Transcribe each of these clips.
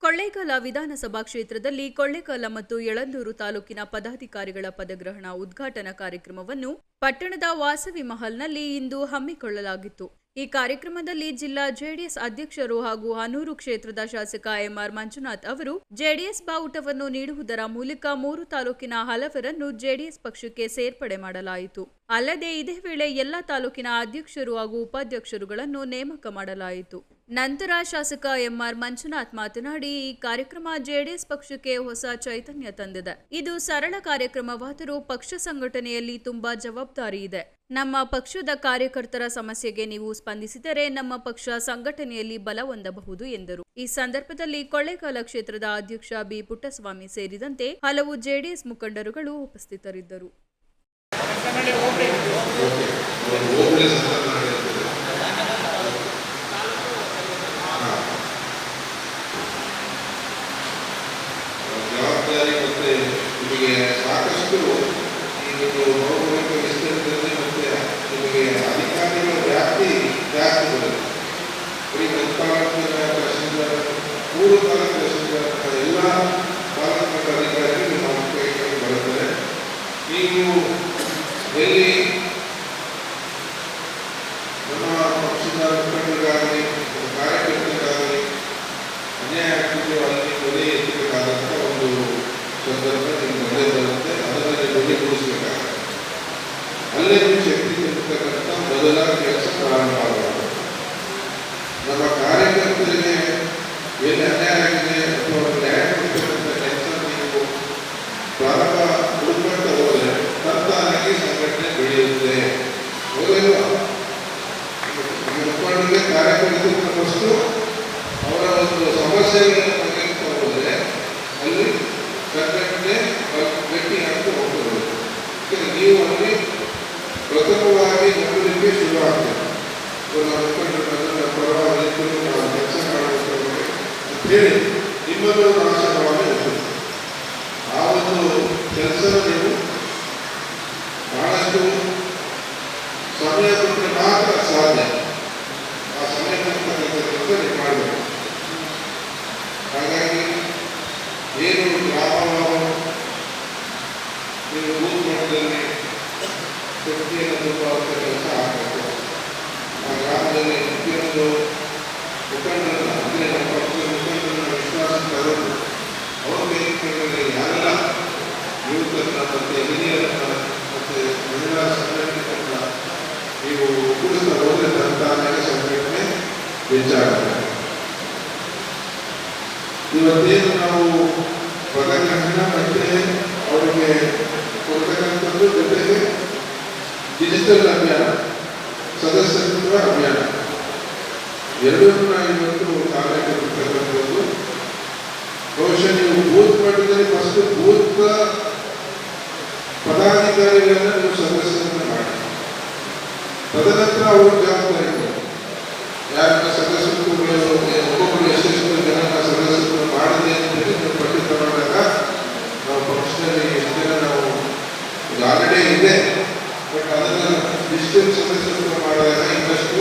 ಕೊಳ್ಳೇಗಾಲ ವಿಧಾನಸಭಾ ಕ್ಷೇತ್ರದಲ್ಲಿ ಕೊಳ್ಳೇಗಾಲ ಮತ್ತು ಯಳಂದೂರು ತಾಲೂಕಿನ ಪದಾಧಿಕಾರಿಗಳ ಪದಗ್ರಹಣ ಉದ್ಘಾಟನಾ ಕಾರ್ಯಕ್ರಮವನ್ನು ಪಟ್ಟಣದ ವಾಸವಿ ಮಹಲ್ನಲ್ಲಿ ಇಂದು ಹಮ್ಮಿಕೊಳ್ಳಲಾಗಿತ್ತು. ಈ ಕಾರ್ಯಕ್ರಮದಲ್ಲಿ ಜಿಲ್ಲಾ ಜೆಡಿಎಸ್ ಅಧ್ಯಕ್ಷರು ಹಾಗೂ ಹನೂರು ಕ್ಷೇತ್ರದ ಶಾಸಕ ಎಂಆರ್ ಮಂಜುನಾಥ್ ಅವರು ಜೆಡಿಎಸ್ ಬಾವುಟವನ್ನು ನೀಡುವುದರ ಮೂಲಕ 3 ತಾಲೂಕಿನ ಹಲವರನ್ನು ಜೆಡಿಎಸ್ ಪಕ್ಷಕ್ಕೆ ಸೇರ್ಪಡೆ ಮಾಡಲಾಯಿತು. ಅಲ್ಲದೆ ಇದೇ ವೇಳೆ ಎಲ್ಲ ತಾಲೂಕಿನ ಅಧ್ಯಕ್ಷರು ಹಾಗೂ ಉಪಾಧ್ಯಕ್ಷರುಗಳನ್ನು ನೇಮಕ ಮಾಡಲಾಯಿತು. ನಂತರ ಶಾಸಕ ಎಂಆರ್ ಮಂಜುನಾಥ್ ಮಾತನಾಡಿ, ಈ ಕಾರ್ಯಕ್ರಮ ಜೆಡಿಎಸ್ ಪಕ್ಷಕ್ಕೆ ಹೊಸ ಚೈತನ್ಯ ತಂದಿದೆ. ಇದು ಸರಳ ಕಾರ್ಯಕ್ರಮವಾದರೂ ಪಕ್ಷ ಸಂಘಟನೆಯಲ್ಲಿ ತುಂಬಾ ಜವಾಬ್ದಾರಿ ಇದೆ. ನಮ್ಮ ಪಕ್ಷದ ಕಾರ್ಯಕರ್ತರ ಸಮಸ್ಯೆಗೆ ನೀವು ಸ್ಪಂದಿಸಿದರೆ ನಮ್ಮ ಪಕ್ಷ ಸಂಘಟನೆಯಲ್ಲಿ ಬಲ ಹೊಂದಬಹುದು ಎಂದರು. ಈ ಸಂದರ್ಭದಲ್ಲಿ ಕೊಳ್ಳೇಗಾಲ ಕ್ಷೇತ್ರದ ಅಧ್ಯಕ್ಷ ಬಿ ಪುಟ್ಟಸ್ವಾಮಿ ಸೇರಿದಂತೆ ಹಲವು ಜೆಡಿಎಸ್ ಮುಖಂಡರುಗಳು ಉಪಸ್ಥಿತರಿದ್ದರು. ಜವಾಬ್ದಾರಿ ಮತ್ತೆ ನಿಮಗೆ ಸಾಕಷ್ಟು ಭೌಗೋಳಿಕ ವಿಸ್ತರಣೆ ಮತ್ತೆ ನಿಮಗೆ ಅಧಿಕಾರಿಗಳ ವ್ಯಾಪ್ತಿ ಜಾಸ್ತಿ ಬರುತ್ತೆ. ಬರೀ 10 ತಾಲೂಕಿನ ತಹಶೀಲ್ದಾರ್ 3 ತಾಲೂಕು ತಹಶೀಲ್ದಾರ್ ಎಲ್ಲ ತಾಲೂಕಿನ ಅಧಿಕಾರಿಗಳು ನಮ್ಮ ಕೈಗೆ ಬರುತ್ತಾರೆ. ನೀವು ಎಲ್ಲಿ ನಮ್ಮ ಪಕ್ಷದ ಮುಖಂಡರಿಗಾಗಲಿ ಕಾರ್ಯಕರ್ತರಿಗಾಗಲಿ ಅನ್ಯಾಯ ಆಗ್ತಿದೆ ಅಲ್ಲಿ ಬೆಲೆ ಎತ್ತಬೇಕಾದಂಥ ಒಂದು ಸಂದರ್ಭ ನಿಮ್ಗೆ ಮಳೆ ಬರುತ್ತೆ. ಅದರಲ್ಲಿ ಬೆಲೆ ಕೊಡಿಸ್ಬೇಕಾಗುತ್ತೆ. ಅಲ್ಲೇ ನೀವು ಶಕ್ತಿ ಕೊಡ್ತಕ್ಕಂಥ ಮೊದಲ ಕೆಲಸ ಪ್ರಾರಂಭ ಆಗಬೇಕು. ನಮ್ಮ ಕಾರ್ಯಕರ್ತರಿಗೆ ಎಲ್ಲಿ ಅನ್ಯಾಯ ಆಗಿದೆ ಅಥವಾ ನ್ಯಾಯ ಕೊಡ್ತಕ್ಕಂಥ ಕೆಲಸ ನೀವು ಪ್ರಾರಂಭ ಹುಡುಕೊಂತ ಹೋದರೆ ತಂತಾನಾಗಿ ಸಂಘಟನೆ ಬೆಳೆಯುತ್ತೆ. ಹೋಗಲ್ವ ಮುಖಂಡರಿಗೆ ಕಾರ್ಯಕರ್ತರಷ್ಟು ಅವರ ಒಂದು ಸಮಸ್ಯೆಗಳನ್ನು ಬಗೆಹರಿಸ್ತಾ ಹೋದರೆ ಅಲ್ಲಿ ಸಂಘಟನೆ ಗಟ್ಟಿ ಆಗ್ತಾ ಹೋಗ್ತದೆ. ನೀವು ಅಲ್ಲಿ ಪ್ರಥಮವಾಗಿ ನಂಬಲಿಕ್ಕೆ ಶುರು ಆಗ್ತದೆ. ಮುಖಂಡರ ಪರವಾಗಿ ನಾವು ಕೆಲಸ ಮಾಡಬೇಕು ಅಂತೇಳಿ ನಿಮ್ಮನ್ನು ನಾಶನವಾಗಿ ಹೋಗ್ತದೆ. ಆ ಒಂದು ಕೆಲಸ ನೀವು ಬಹಳಷ್ಟು ಸಮಯ ಕೊಟ್ಟರೆ ಮಾತ್ರ ಸಾಧ್ಯ. ಆ ಸಮಯ ಕೊಟ್ಟಂಥ ಕೆಲಸ ನೀವು ಮಾಡಬೇಕು. ಹಾಗಾಗಿ ಏನು ಗ್ರಾಮವನ್ನು ನೀವು ಬೂತ್ ಮಟ್ಟದಲ್ಲಿ ಶಕ್ತಿಯನ್ನು ತುಂಬುವಂಥ ಕೆಲಸ ಆಗಬೇಕು. ಆ ಗ್ರಾಮದಲ್ಲಿ ಪ್ರತಿಯೊಂದು ಮುಖಂಡರನ್ನು ಅಂದರೆ ನಮ್ಮ ಪಕ್ಷದ ಮುಖಂಡರನ್ನು ವಿಶ್ವಾಸ ತರೋದು ಅವರ ವೇದಿಕೆಗಳಲ್ಲಿ ಯಾರೆಲ್ಲ ಯುವಕರನ್ನ ಮತ್ತು ಹಿರಿಯರನ್ನ ಮತ್ತು ಮಹಿಳಾ ಸಂಘಟನೆಗಳನ್ನ ನೀವು ಒಗ್ಗೂಡಿಸ್ತಾ ಹೋದರೆ ತಂತಾನಾಗಿ ಸಂಘಟನೆ ಹೆಚ್ಚಾಗುತ್ತೆ. ಇವತ್ತೇನು ನಾವು ಪದಗ್ರಹಣ ಮತ್ತೆ ಅವರಿಗೆ ಕೊಡ್ತಕ್ಕಂಥದ್ದು ಜೊತೆಗೆ ಡಿಜಿಟಲ್ ಅಭಿಯಾನ, ಸದಸ್ಯತ್ವ ಅಭಿಯಾನ ಎರಡನ್ನೂ ಇವತ್ತು ಕಾರ್ಯಕರ್ತಕ್ಕಂಥದ್ದು. ಬಹುಶಃ ನೀವು ಬೂತ್ ಮಟ್ಟದಲ್ಲಿ ಫಸ್ಟ್ ಬೂತ್ ಪದಾಧಿಕಾರಿಗಳನ್ನ ನೀವು ಸದಸ್ಯರನ್ನ ಮಾಡಿ, ತದನಂತರ ಅವ್ರ ಜವಾಬ್ದಾರಿ ಯಾರನ್ನ ಸದಸ್ಯತ್ವಗಳು ಒಬ್ಬೊಬ್ಬರು ಎಷ್ಟೆಷ್ಟು ಜನ ಸದಸ್ಯತ್ವ ಮಾಡಿದೆ ಅಂತೇಳಿ ನೀವು ಪಟ್ಟಿ ತಗೊಂಡಾಗ ನಾವು ಪಕ್ಷದಲ್ಲಿ ಎಷ್ಟು ಜನ ನಾವು ಆಲ್ರೆಡಿ ಇದೆ. ಬಟ್ ಅದನ್ನು ಡಿಜಿಟಲ್ ಸದಸ್ಯತ್ವ ಮಾಡಿದಾಗ ಇನ್ನಷ್ಟು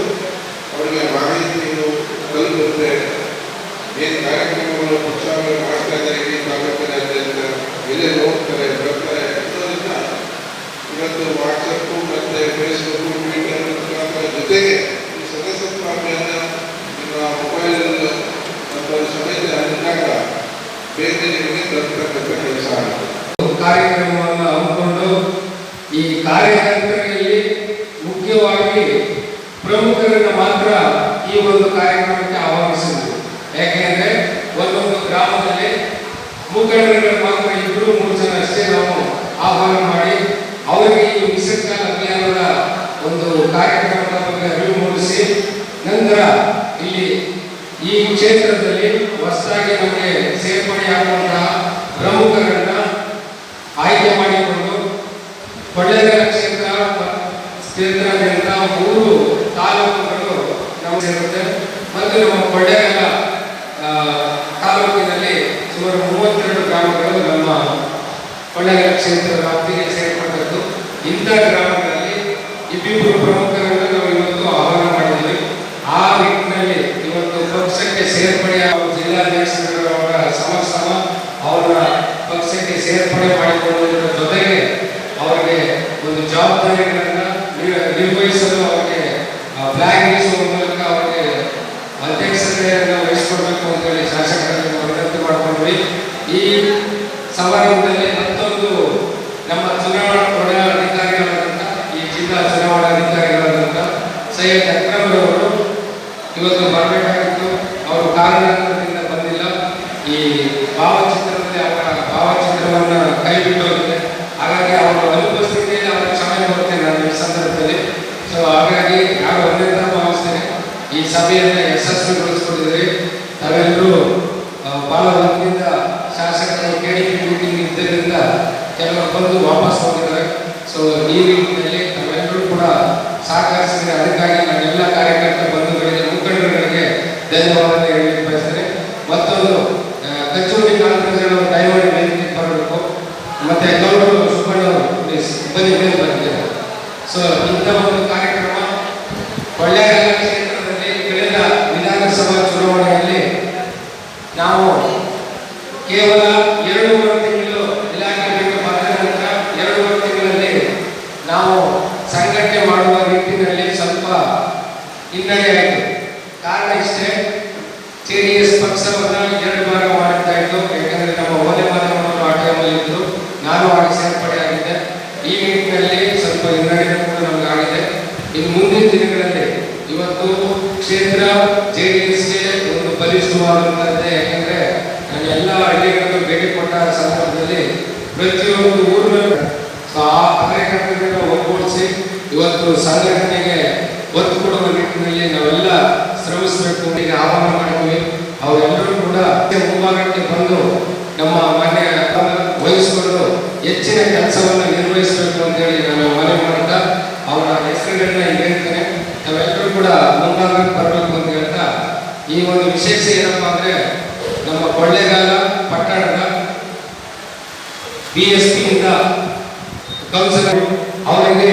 ಅವರಿಗೆ ಮಾಹಿತಿಗಳು ತಲುಪುತ್ತೆ. ಏನು ಕಾರ್ಯಕ್ರಮಗಳು ಪಕ್ಷಗಳು ಮಾಡ್ತಾ ಇದ್ದಾರೆ ಇಡೀ ತಾಲೂಕಿನಾದ್ಯಂತ ಎಲ್ಲೇ ನೋಡ್ತಾರೆ ಬರ್ತಾರೆ ಅನ್ನೋದನ್ನ ಇವತ್ತು ವಾಟ್ಸಪ್ಪು ಮತ್ತು ಫೇಸ್ಬುಕ್ಕು ಟ್ವಿಟರ್ ಜೊತೆಗೆ ಈ ಸದಸ್ಯತ್ವ ಅಭಿಯಾನ ನಿಮ್ಮ ಮೊಬೈಲ್ ಅಥವಾ ಸಮೇತ ಅಂದಾಗ ಬೇರೆ ನಿಮಗೆ ತಲುಪತಕ್ಕಂಥ ಕೆಲಸ ಆಗುತ್ತೆ. ಕಾರ್ಯಕ್ರಮವನ್ನು ಹಮ್ಮಿಕೊಂಡು ಈ ಕಾರ್ಯಕರ್ತರಲ್ಲಿ ಮುಖ್ಯವಾಗಿ ಪ್ರಮುಖರನ್ನು ಮಾತ್ರ ಈ ಒಂದು ಕಾರ್ಯಕ್ರಮಕ್ಕೆ ಆಹ್ವಾನಿಸಿದರು. ಯಾಕೆಂದರೆ ಒಂದೊಂದು ಗ್ರಾಮದಲ್ಲಿ ಮುಖಂಡರುಗಳು ಮಾತ್ರ 2-3 ಜನ ಅಷ್ಟೇ ನಾವು ಆಹ್ವಾನ ಮಾಡಿ ಅವರಿಗೆ ಈ ವಿಸರ್ಜನಾ ಅಭಿಯಾನದ ಒಂದು ಕಾರ್ಯಕ್ರಮದ ಬಗ್ಗೆ ಅರಿವು ಮೂಡಿಸಿ ನಂತರ ಇಲ್ಲಿ ಈ ಕ್ಷೇತ್ರದಲ್ಲಿ ಹೊಸದಾಗಿ ನಮಗೆ ಸೇರ್ಪಡೆಯಾಗುವಂತಹ ಪ್ರಮುಖರನ್ನ ಆಯ್ಕೆ ಮಾಡಿಕೊಂಡು ಕೊಳ್ಳೇಗಾಲ ಕ್ಷೇತ್ರದಿಂದ 3 ತಾಲೂಕುಗಳು ನಾವು ಸೇರುತ್ತೆ. ಮತ್ತು ನಮ್ಮ ಕೊಳ್ಳೇಗಾಲ ತಾಲೂಕಿನಲ್ಲಿ ಸುಮಾರು 32 ಗ್ರಾಮಗಳು ನಮ್ಮ ಕೊಳ್ಳೇಗಾಲ ಕ್ಷೇತ್ರದ ವ್ಯಾಪ್ತಿಗೆ ಸೇರ್ಪಟ್ಟದ್ದು. ಇಂಥ ಗ್ರಾಮಗಳಲ್ಲಿ ಇಬ್ಬಿಬ್ಬರು ಪ್ರಮುಖರನ್ನು ನಾವು ಇವತ್ತು ಆಹ್ವಾನ ಮಾಡಿದ್ದೀವಿ. ಆ ನಿಟ್ಟಿನಲ್ಲಿ ಇವತ್ತು ಪಕ್ಷಕ್ಕೆ ಸೇರ್ಪಡೆಯಾದ ಜಿಲ್ಲಾಧ್ಯಕ್ಷರ ಸೇರ್ಪಡೆ ಮಾಡಿಕೊಳ್ಳುವುದರ ಜೊತೆಗೆ ಅವರಿಗೆ ಒಂದು ಜವಾಬ್ದಾರಿಗಳನ್ನು ನಿರ್ವಹಿಸಲು ಅವರಿಗೆ ಫ್ಲಾಗ್ ಇರಿಸುವ ಮೂಲಕ ಅವರಿಗೆ ಅಧ್ಯಕ್ಷತೆಯನ್ನು ವಹಿಸಿಕೊಳ್ಬೇಕು ಅಂತೇಳಿ ಶಾಸಕರಲ್ಲಿ ವಿನಂತಿ ಮಾಡಿಕೊಂಡ್ವಿ. ಈ ಸಮಾರಂಭದಲ್ಲಿ ಮತ್ತೊಂದು ನಮ್ಮ ಚುನಾವಣಾ ಅಧಿಕಾರಿಗಳಾದಂಥ ಈ ಜಿಲ್ಲಾ ಚುನಾವಣಾಧಿಕಾರಿಗಳಾದಂಥ ಸೈಯದ್ ಅಕ್ರಮ್ರವರು ಇವತ್ತು ಬರಬೇಕಾಗಿತ್ತು. ಅವರು ಕಾರಣದಿಂದ ಬಂದಿಲ್ಲ. ಈ ಭಾವಚಿತ್ರದಲ್ಲಿ ಅವರ ಭಾವಚಿತ್ರವನ್ನು ಕೈ ಬಿಟ್ಟು ಹೋಗಿದೆ. ಹಾಗಾಗಿ ಅವರ ಅನುಪಸ್ಥಿತಿಯಲ್ಲಿ ಅವರ ಕ್ಷಮೆ ಬರುತ್ತೇನೆ ನಾನು ಈ ಸಂದರ್ಭದಲ್ಲಿ. ಸೊ ಹಾಗಾಗಿ ಯಾರು ಒಂದೇ ಭಾವಿಸ್ತೇನೆ ಈ ಸಭೆಯನ್ನು ಯಶಸ್ವಿಗೊಳಿಸಿಕೊಂಡಿದ್ದೀರಿ. ತಾವೆಲ್ಲರೂ ಭಾಳ ಹೊತ್ತಿನಿಂದ ಶಾಸಕರು KDP ಮೀಟಿಂಗ್ ಇದ್ದರಿಂದ ಕೆಲವರು ಬಂದು ವಾಪಸ್ ಹೋಗಿದ್ದಾರೆ. ಸೊ ಈ ರೀತಿಯಲ್ಲಿ ತಾವೆಲ್ಲರೂ ಕೂಡ ಸಹಕರಿಸಿದರೆ ಅದಕ್ಕಾಗಿ ನಾನು ಎಲ್ಲ ಕಾರ್ಯಕರ್ತ ಬಂಧುಗಳಿಗೆ ಮುಖಂಡರುಗಳಿಗೆ ಧನ್ಯವಾದ ಹೇಳಲಿಕ್ಕೆ ಬಯಸ್ತೇನೆ. ಮತ್ತೊಂದು ಕಚೂರಿ ಕಾಂತರಾಜರು ದಯಮಾಡಿ ವೇದಿಕೆ ಬರಬೇಕು. ಮತ್ತೆ ಗೌರವ ಸುಬ್ಬಣ್ಣವರು ಪ್ಲೀಸ್ ಬನ್ನಿ ಮೇಲೆ ಬರ್ತಾರೆ. ಸೊ ಇಂಥ ಒಂದು ಕಾರ್ಯಕ್ರಮ ಕೊಳ್ಳೇಗಾಲ ಕ್ಷೇತ್ರದಲ್ಲಿ ಕಳೆದ ವಿಧಾನಸಭಾ ಚುನಾವಣೆಯಲ್ಲಿ ನಾವು ಕೇವಲ 2.5 ತಿಂಗಳು ಇಲಾಖೆ ಬಿಟ್ಟು ಬಂದ ನಂತರ 2.5 ತಿಂಗಳಲ್ಲಿ ನಾವು ಸಂಘಟನೆ ಮಾಡುವ ನಿಟ್ಟಿನಲ್ಲಿ ಸ್ವಲ್ಪ ಹಿನ್ನಡೆ ಆಯಿತು. ಕಾರಣ ಇಷ್ಟೇ, JDS ಪಕ್ಷವನ್ನು 2 ಭಾಗ ಮಾಡ್ತಾ ಇತ್ತು. ಯಾಕಂದರೆ ನಮ್ಮ ಓಲೆ ಮಾಧ್ಯಮಗಳು ಆ ಟೈಮಲ್ಲಿ ಇದ್ದರು, ನಾನು ಆಗ ಸೇರ್ಪಡೆ ಆಗಿದ್ದೆ. ಈ ನಿಟ್ಟಿನಲ್ಲಿ ಸ್ವಲ್ಪ ಹಿನ್ನಡೆ ಕೂಡ ನಮ್ಗೆ ಆಗಿದೆ. ಇನ್ನು ಮುಂದಿನ ದಿನಗಳಲ್ಲಿ ಇವತ್ತು ಕ್ಷೇತ್ರ JDSಗೆ ಒಂದು ಬಲಿಷ್ಠವಾದಂಥದ್ದೇ. ಯಾಕೆಂದರೆ ನಾನು ಎಲ್ಲ ಹಳ್ಳಿಗಳನ್ನು ಭೇಟಿ ಕೊಟ್ಟ ಸಂದರ್ಭದಲ್ಲಿ ಪ್ರತಿಯೊಂದು ಊರಿನಲ್ಲೂ ಆ ಕಾರ್ಯಕರ್ತರನ್ನು ಒಗ್ಗೂಡಿಸಿ ಇವತ್ತು ಸಂಘಟನೆಗೆ ಒತ್ತು ಕೊಡುವ ನಿಟ್ಟಿನಲ್ಲಿ ನಾವೆಲ್ಲ ಶ್ರಮಿಸಬೇಕು ಈಗ ಆಹ್ವಾನ ಮಾಡಿದ್ವಿ. ಅವರೆಲ್ಲರೂ ಕೂಡ ಮುಂಭಾಗಕ್ಕೆ ಬಂದು ನಮ್ಮ ಮನೆ ವಹಿಸಿಕೊಂಡು ಹೆಚ್ಚಿನ ಕೆಲಸವನ್ನು ನಿರ್ವಹಿಸಬೇಕು ಅಂತೇಳಿ ನಾನು ಮನವಿ ಮಾಡ್ತಾ ಅವರ ಹೆಸರುಗಳನ್ನ ಈಗ ಹೇಳ್ತೇನೆ. ನಾವೆಲ್ಲರೂ ಕೂಡ ಮುಂಭಾಗಕ್ಕೆ ಬರಬೇಕು ಅಂತ ಹೇಳ್ತಾ ಈ ಒಂದು ವಿಶೇಷ ಏನಪ್ಪ ಅಂದರೆ ನಮ್ಮ ಕೊಳ್ಳೇಗಾಲ ಪಟ್ಟಣದ BSP ಇಂದ ಕೌನ್ಸಿಲರ್ ಅವರಿಗೆ